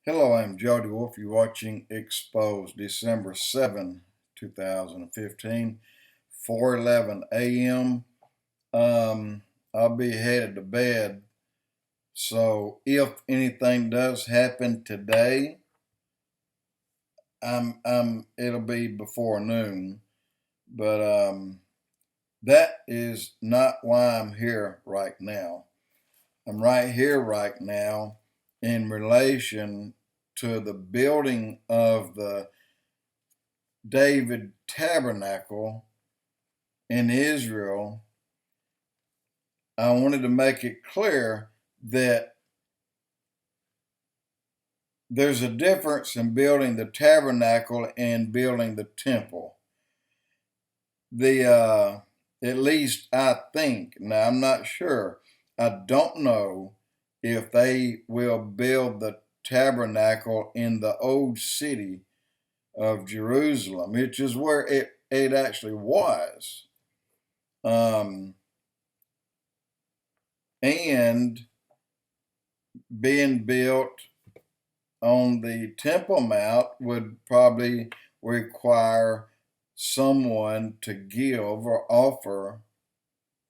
Hello, I'm Jody Wolf. You're watching Expoz, December 7, 2015, 4:11 a.m. I'll be headed to bed. So if anything does happen today, it'll be before noon. But that is not why I'm here right now. I'm right here right now in relation to the building of the David Tabernacle in Israel. I wanted to make it clear that there's a difference in building the tabernacle and building the temple. At least I think, now I'm not sure, I don't know if they will build the tabernacle in the old city of Jerusalem, which is where it actually was. And being built on the Temple Mount would probably require someone to give or offer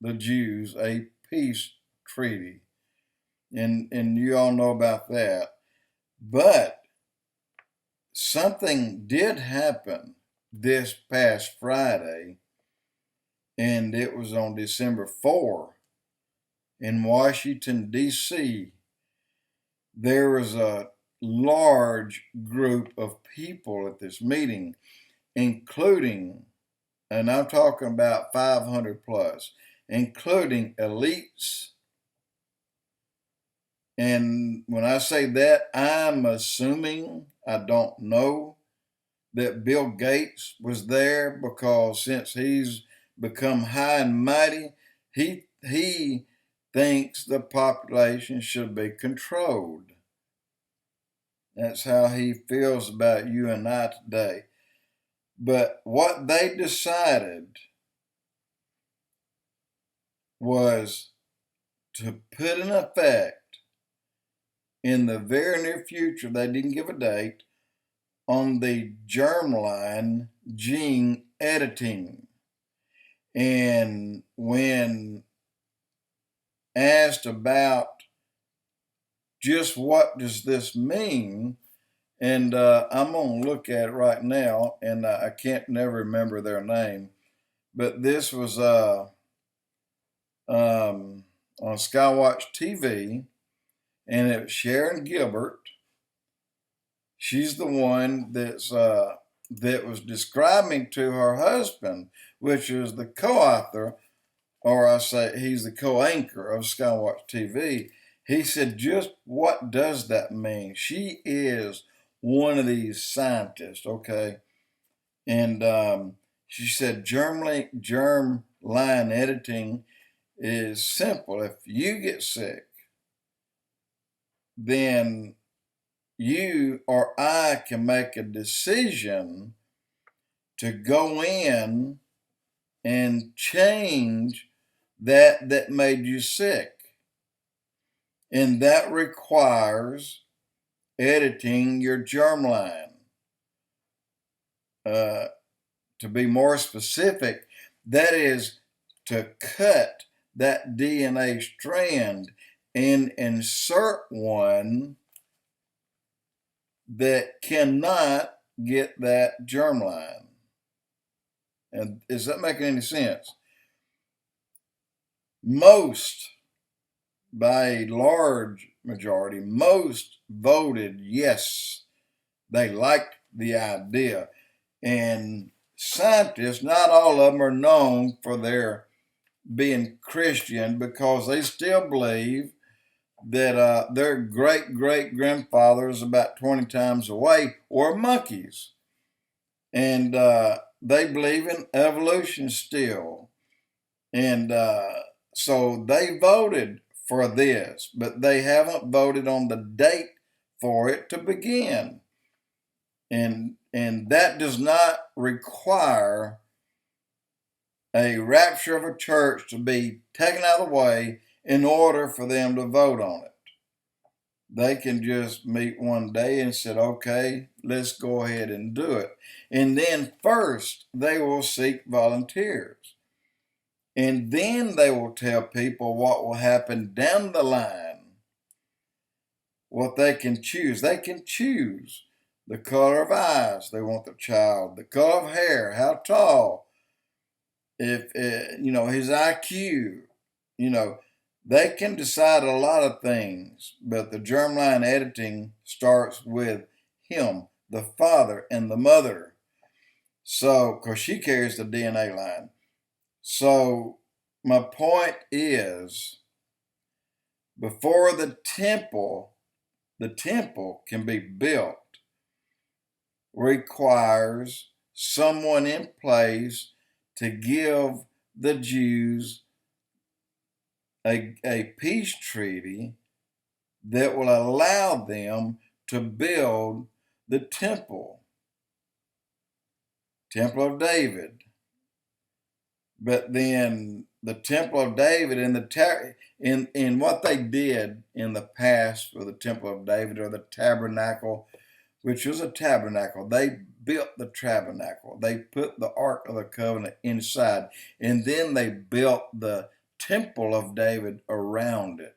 the Jews a peace treaty. And you all know about that. But something did happen this past Friday, and it was on December 4 in Washington, D.C. There was a large group of people at this meeting, including, and I'm talking about 500 plus, including elites. And when I say that, I'm assuming, I don't know, that Bill Gates was there, because since he's become high and mighty, he thinks the population should be controlled. That's how he feels about you and I today. But what they decided was to put in effect in the very near future, they didn't give a date, on the germline gene editing. And when asked about just what does this mean, and I'm going to look at it right now, and I can't never remember their name, but this was on SKYWATCH TV, and it was Sharon Gilbert. She's the one that was describing to her husband, which is the co-author, or I say he's the co-anchor of SKYWATCH TV. He said, just what does that mean? She is one of these scientists, okay? And she said germ line editing is simple. If you get sick, then you or I can make a decision to go in and change that made you sick. And that requires editing your germline. To be more specific, that is to cut that DNA strand and insert one that cannot get that germline. And is that making any sense? Most, by a large majority, most voted yes. They liked the idea. And scientists, not all of them are known for their being Christian, because they still believe that their great-great-grandfathers about 20 times away were monkeys. And they believe in evolution still. And so they voted for this, but they haven't voted on the date for it to begin. And that does not require a rapture of a church to be taken out of the way in order for them to vote on it. they can just meet one day and said, okay, let's go ahead and do it. And then first they will seek volunteers. And then they will tell people what will happen down the line, what they can choose. They can choose the color of eyes they want the child, the color of hair, how tall, if his IQ, they can decide a lot of things, but the germline editing starts with him, the father and the mother. So, because she carries the DNA line. So, my point is, before the temple can be built, requires someone in place to give the Jews a peace treaty that will allow them to build the temple of David. But then the temple of David and in what they did in the past for the temple of David, or the tabernacle, which was a tabernacle, they built the tabernacle. They put the Ark of the Covenant inside, and then they built the temple of David around it.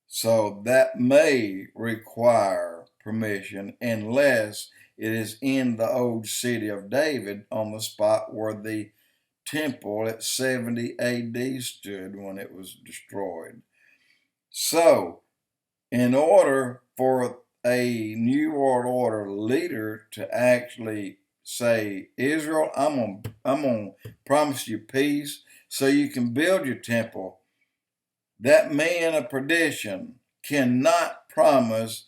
So that may require permission unless it is in the old city of David, on the spot where the temple at 70 AD stood when it was destroyed. So, in order for a New World Order leader to actually say, Israel, I'm gonna promise you peace so you can build your temple, that man of perdition cannot promise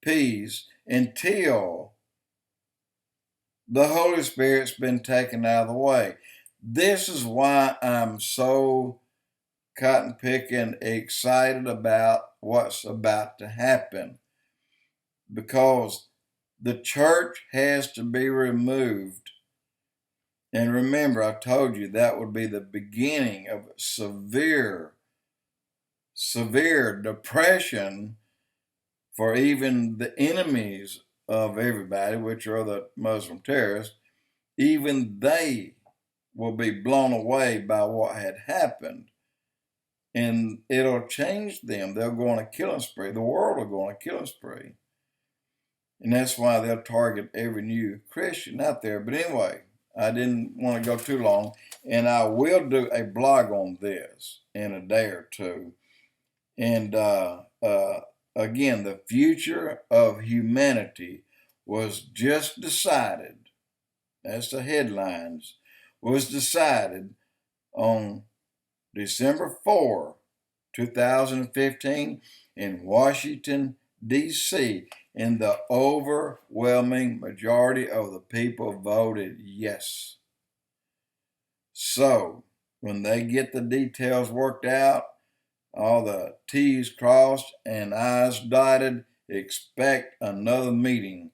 peace until the Holy Spirit's been taken out of the way. This is why I'm so cotton picking excited about what's about to happen, because the church has to be removed. And remember, I told you that would be the beginning of severe depression for even the enemies of everybody, which are the Muslim terrorists. Even they will be blown away by what had happened. And it'll change them. They'll go on a killing spree. The world will go on a killing spree. And that's why they'll target every new Christian out there. But anyway, I didn't want to go too long. And I will do a blog on this in a day or two. And again, the future of humanity was just decided. That's the headlines. Was decided on December 4, 2015 in Washington, D.C., and the overwhelming majority of the people voted yes. So, when they get the details worked out, all the T's crossed and I's dotted, expect another meeting.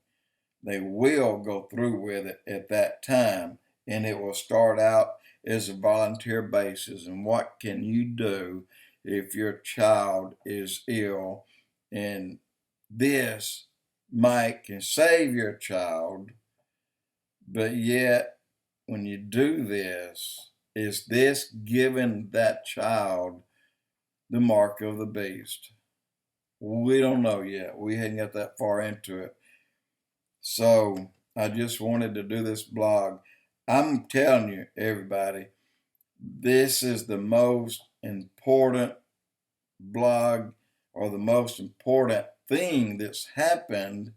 They will go through with it at that time, and it will start out as a volunteer basis. And what can you do if your child is ill? And this might can save your child, but yet when you do this, is this giving that child the mark of the beast? We don't know yet. We hadn't got that far into it. So I just wanted to do this blog. I'm telling you, everybody, this is the most important blog, or the most important thing that's happened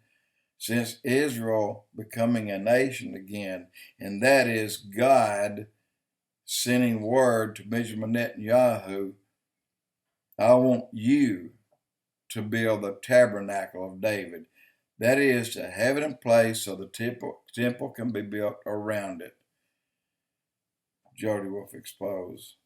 since Israel becoming a nation again. And that is God sending word to Benjamin Netanyahu, I want you to build the tabernacle of David. That is, to have it in place so the temple can be built around it. Jody Wolf Expoz.